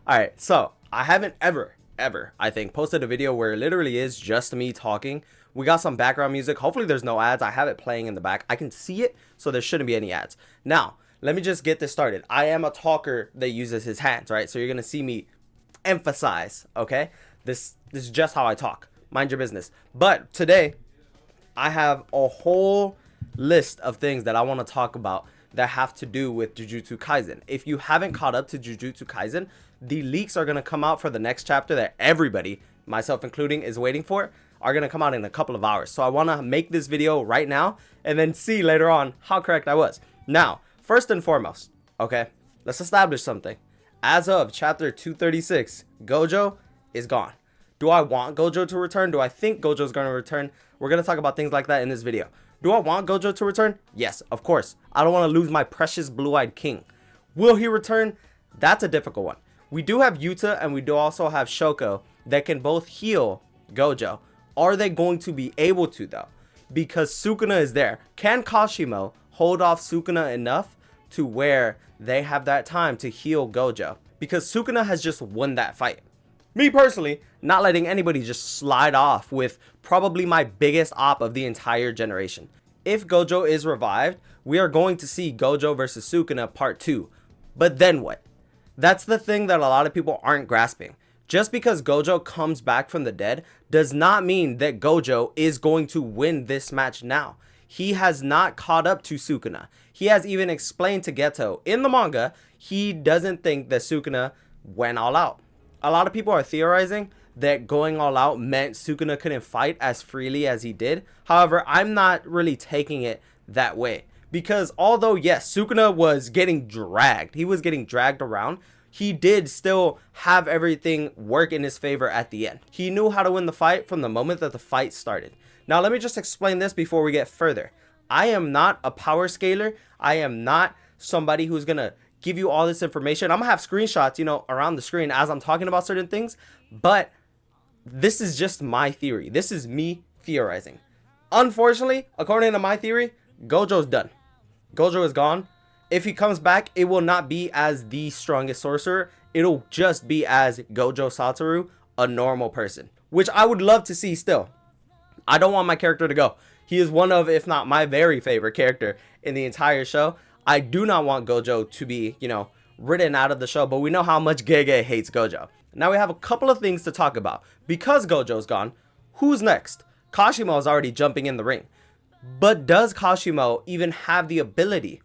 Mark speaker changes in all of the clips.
Speaker 1: All right, so I haven't ever, I think, posted a video where it literally is just me talking. We got some background music. Hopefully there's no ads. I have it playing in the back. I can see it, so there shouldn't be any ads. Now, let me just get this started. I am a talker that uses his hands, right? So you're going to see me emphasize, okay? This is just how I talk. Mind your business. But today, I have a whole list of things that I want to talk about that have to do with Jujutsu Kaisen. If you haven't caught up to Jujutsu Kaisen, the leaks are going to come out for the next chapter that everybody, myself including, is waiting for, are going to come out in a couple of hours. So I want to make this video right now and then see later on how correct I was. Now, first and foremost, okay, let's establish something. As of chapter 236, Gojo is gone. Do I want Gojo to return? Do I think Gojo's going to return? We're going to talk about things like that in this video. Do I want Gojo to return? Yes, of course. I don't want to lose my precious blue-eyed king. Will he return? That's a difficult one. We do have Yuta and we do also have Shoko that can both heal Gojo. Are they going to be able to though? Because Sukuna is there. Can Kashimo hold off Sukuna enough to where they have that time to heal Gojo? Because Sukuna has just won that fight. Me personally, not letting anybody just slide off with probably my biggest op of the entire generation. If Gojo is revived, we are going to see Gojo versus Sukuna part 2. But then what? That's the thing that a lot of people aren't grasping. Just because Gojo comes back from the dead does not mean that Gojo is going to win this match now. He has not caught up to Sukuna. He has even explained to Geto in the manga he doesn't think that Sukuna went all out. A lot of people are theorizing that going all out meant Sukuna couldn't fight as freely as he did. However, I'm not really taking it that way. Because although, yes, Sukuna was getting dragged. He was getting dragged around. He did still have everything work in his favor at the end. He knew how to win the fight from the moment that the fight started. Now, let me just explain this before we get further. I am not a power scaler. I am not somebody who's going to give you all this information. I'm gonna have screenshots, you know, around the screen as I'm talking about certain things, but this is just my theory. This is me theorizing. Unfortunately, according to my theory, Gojo's done. Gojo is gone. If he comes back, it will not be as the strongest sorcerer. It'll just be as Gojo Satoru, a normal person, which I would love to see still. I don't want my character to go. He is one of, if not my very favorite character in the entire show. I do not want Gojo to be, you know, written out of the show, but we know how much Gege hates Gojo. Now we have a couple of things to talk about. Because Gojo's gone, who's next? Kashimo is already jumping in the ring. But does Kashimo even have the ability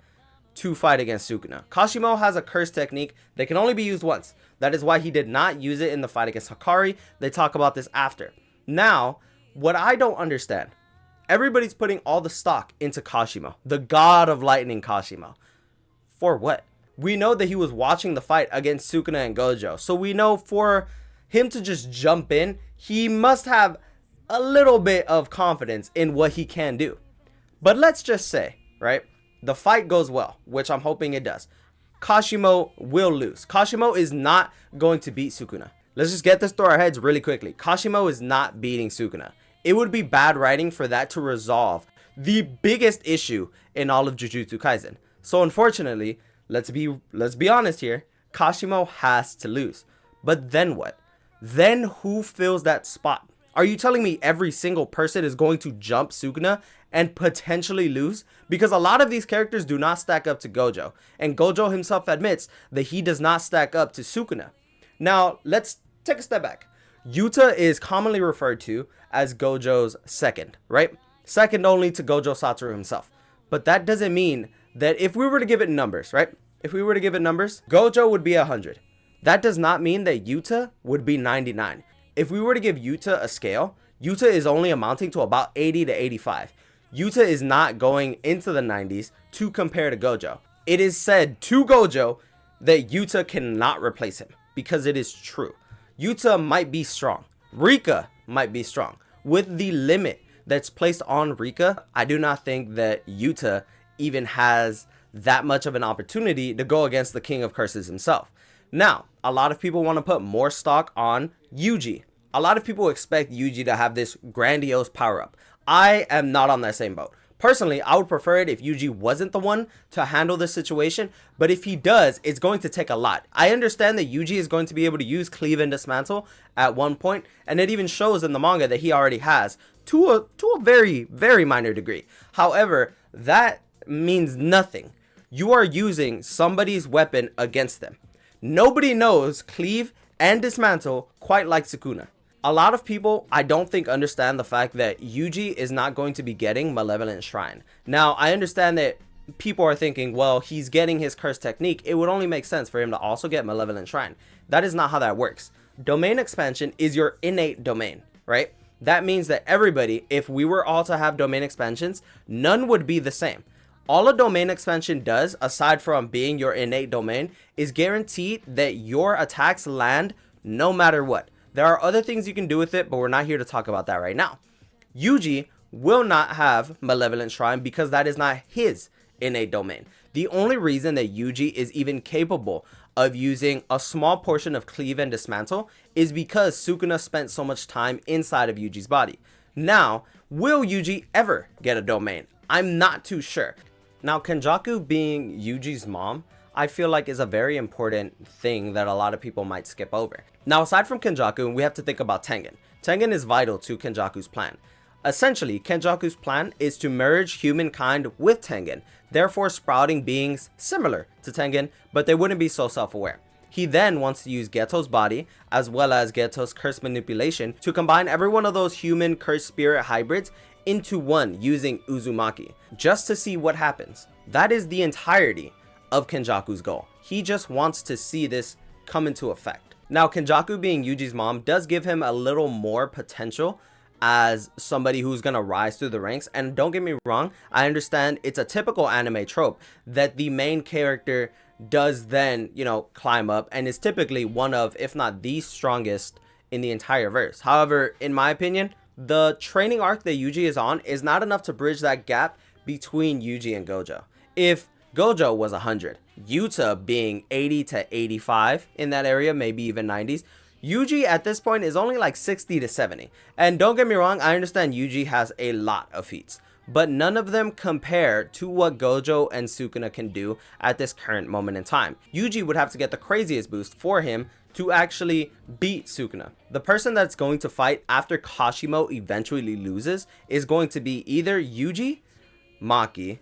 Speaker 1: to fight against Sukuna? Kashimo has a curse technique that can only be used once. That is why he did not use it in the fight against Hakari. They talk about this after. Now, what I don't understand, everybody's putting all the stock into Kashimo, the god of lightning Kashimo. For what? We know that he was watching the fight against Sukuna and Gojo. So we know for him to just jump in, he must have a little bit of confidence in what he can do. But let's just say, right, the fight goes well, which I'm hoping it does. Kashimo will lose. Kashimo is not going to beat Sukuna. Let's just get this through our heads really quickly. Kashimo is not beating Sukuna. It would be bad writing for that to resolve the biggest issue in all of Jujutsu Kaisen. So unfortunately, let's be honest here, Kashimo has to lose. But then what? Then who fills that spot? Are you telling me every single person is going to jump Sukuna and potentially lose? Because a lot of these characters do not stack up to Gojo. And Gojo himself admits that he does not stack up to Sukuna. Now, let's take a step back. Yuta is commonly referred to as Gojo's second, right? Second only to Gojo Satoru himself. But that doesn't mean that if we were to give it numbers, right? If we were to give it numbers, Gojo would be 100. That does not mean that Yuta would be 99. If we were to give Yuta a scale, Yuta is only amounting to about 80 to 85. Yuta is not going into the 90s to compare to Gojo. It is said to Gojo that Yuta cannot replace him because it is true. Yuta might be strong. Rika might be strong. With the limit that's placed on Rika, I do not think that Yuta even has that much of an opportunity to go against the King of Curses himself. Now, a lot of people want to put more stock on Yuji. A lot of people expect Yuji to have this grandiose power up. I am not on that same boat. Personally, I would prefer it if Yuji wasn't the one to handle this situation, but if he does, it's going to take a lot. I understand that Yuji is going to be able to use Cleave and Dismantle at one point, and it even shows in the manga that he already has to a very, very minor degree. However, that means nothing. You are using somebody's weapon against them. Nobody knows Cleave and Dismantle quite like Sukuna. A lot of people, I don't think, understand the fact that Yuji is not going to be getting Malevolent Shrine. Now, I understand that people are thinking, well, he's getting his curse technique. It would only make sense for him to also get Malevolent Shrine. That is not how that works. Domain expansion is your innate domain, right? That means that everybody, if we were all to have domain expansions, none would be the same. All a domain expansion does, aside from being your innate domain, is guaranteed that your attacks land no matter what. There are other things you can do with it, but we're not here to talk about that right now. Yuji will not have Malevolent Shrine because that is not his innate domain. The only reason that Yuji is even capable of using a small portion of Cleave and Dismantle is because Sukuna spent so much time inside of Yuji's body. Now, will Yuji ever get a domain? I'm not too sure. Now, Kenjaku being Yuji's mom, I feel like is a very important thing that a lot of people might skip over. Now, aside from Kenjaku, we have to think about Tengen. Tengen is vital to Kenjaku's plan. Essentially, Kenjaku's plan is to merge humankind with Tengen, therefore sprouting beings similar to Tengen, but they wouldn't be so self-aware. He then wants to use Geto's body, as well as Geto's curse manipulation, to combine every one of those human curse spirit hybrids into one using Uzumaki, just to see what happens. That is the entirety of Kenjaku's goal. He just wants to see this come into effect. Now, Kenjaku being Yuji's mom does give him a little more potential as somebody who's gonna rise through the ranks. And don't get me wrong, I understand it's a typical anime trope that the main character does then, climb up and is typically one of, if not the strongest in the entire verse. However, in my opinion, the training arc that Yuji is on is not enough to bridge that gap between Yuji and Gojo. If Gojo was 100, Yuta being 80 to 85 in that area, maybe even 90s, Yuji at this point is only like 60 to 70. And don't get me wrong, I understand Yuji has a lot of feats, but none of them compare to what Gojo and Sukuna can do at this current moment in time. Yuji would have to get the craziest boost for him to actually beat Sukuna. The person that's going to fight after Kashimo eventually loses is going to be either Yuji, Maki,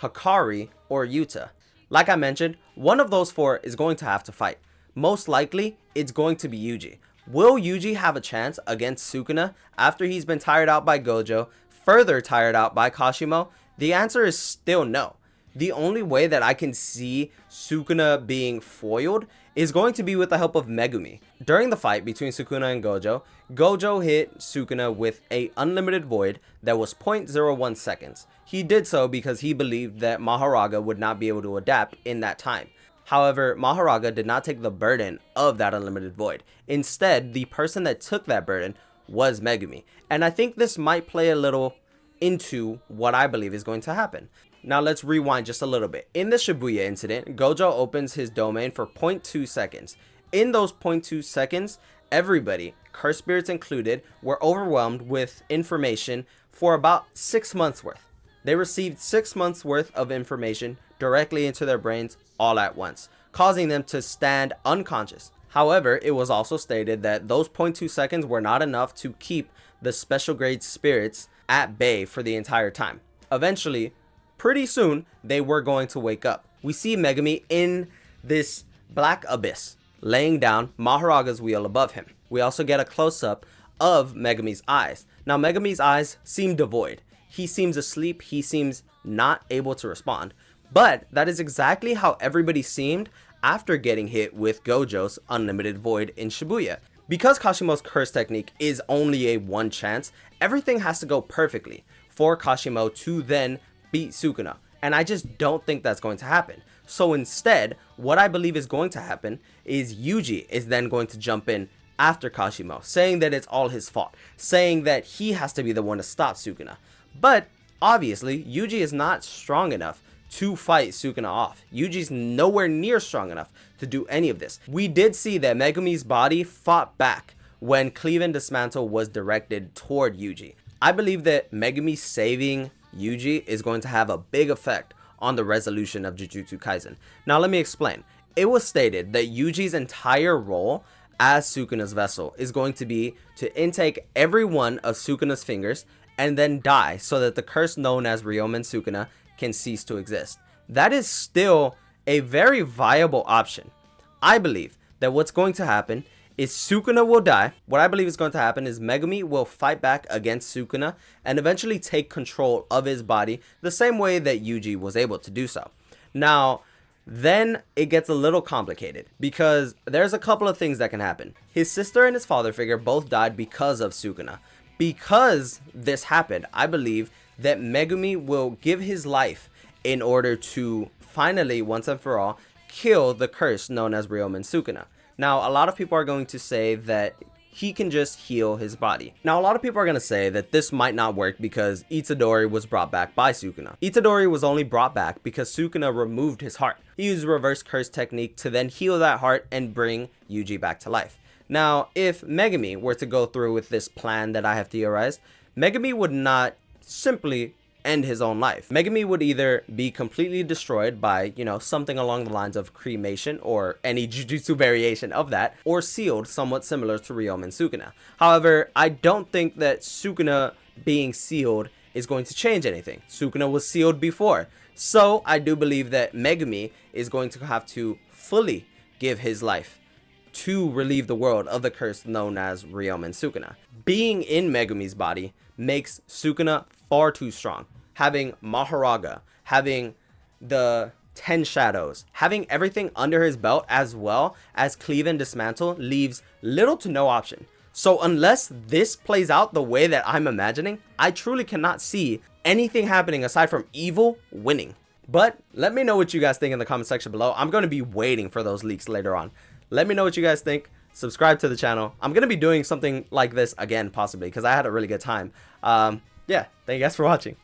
Speaker 1: Hakari, or Yuta. Like I mentioned, one of those four is going to have to fight. Most likely, it's going to be Yuji. Will Yuji have a chance against Sukuna after he's been tired out by Gojo, further tired out by Kashimo? The answer is still no. The only way that I can see Sukuna being foiled is going to be with the help of Megumi. During the fight between Sukuna and Gojo, Gojo hit Sukuna with a unlimited void that was 0.01 seconds. He did so because he believed that Maharaga would not be able to adapt in that time. However, Maharaga did not take the burden of that unlimited void. Instead, the person that took that burden was Megumi. And I think this might play a little into what I believe is going to happen. Now let's rewind just a little bit. In the Shibuya incident, Gojo opens his domain for 0.2 seconds. In those 0.2 seconds, everybody, curse spirits included, were overwhelmed with information for about 6 months worth. They received 6 months worth of information directly into their brains all at once, causing them to stand unconscious. However, it was also stated that those 0.2 seconds were not enough to keep the special grade spirits at bay for the entire time. Eventually, pretty soon, they were going to wake up. We see Megumi in this black abyss, laying down Maharaga's wheel above him. We also get a close-up of Megumi's eyes. Now, Megumi's eyes seem devoid. He seems asleep. He seems not able to respond. But that is exactly how everybody seemed after getting hit with Gojo's unlimited void in Shibuya. Because Kashimo's curse technique is only a one chance, everything has to go perfectly for Kashimo to then beat Sukuna. And I just don't think that's going to happen. So instead, what I believe is going to happen is Yuji is then going to jump in after Kashimo, saying that it's all his fault, saying that he has to be the one to stop Sukuna. But obviously, Yuji is not strong enough to fight Sukuna off. Yuji's nowhere near strong enough to do any of this. We did see that Megumi's body fought back when Cleave and Dismantle was directed toward Yuji. I believe that Megumi saving Yuji is going to have a big effect on the resolution of Jujutsu Kaisen. Now let me explain. It was stated that Yuji's entire role as Sukuna's vessel is going to be to intake every one of Sukuna's fingers and then die so that the curse known as Ryomen Sukuna can cease to exist. That is still a very viable option. I believe that what's going to happen is Sukuna will die. What I believe is going to happen is Megumi will fight back against Sukuna and eventually take control of his body the same way that Yuji was able to do so. Now, then it gets a little complicated because there's a couple of things that can happen. His sister and his father figure both died because of Sukuna. Because this happened, I believe that Megumi will give his life in order to finally, once and for all, kill the curse known as Ryomen Sukuna. Now, a lot of people are going to say that he can just heal his body. Now, a lot of people are going to say that this might not work because Itadori was brought back by Sukuna. Itadori was only brought back because Sukuna removed his heart. He used reverse curse technique to then heal that heart and bring Yuji back to life. Now, if Megumi were to go through with this plan that I have theorized, Megumi would not simply end his own life. Megumi would either be completely destroyed by, something along the lines of cremation or any jujutsu variation of that, or sealed somewhat similar to Ryomen Sukuna. However, I don't think that Sukuna being sealed is going to change anything. Sukuna was sealed before. So I do believe that Megumi is going to have to fully give his life to relieve the world of the curse known as Ryomen Sukuna. Being in Megumi's body makes Sukuna far too strong. Having Maharaga, having the 10 shadows, having everything under his belt as well as cleave and dismantle leaves little to no option. So unless this plays out the way that I'm imagining, I truly cannot see anything happening aside from evil winning. But let me know what you guys think in the comment section below. I'm going to be waiting for those leaks later on. Let me know what you guys think. Subscribe to the channel. I'm going to be doing something like this again, possibly, because I had a really good time. Yeah, thank you guys for watching.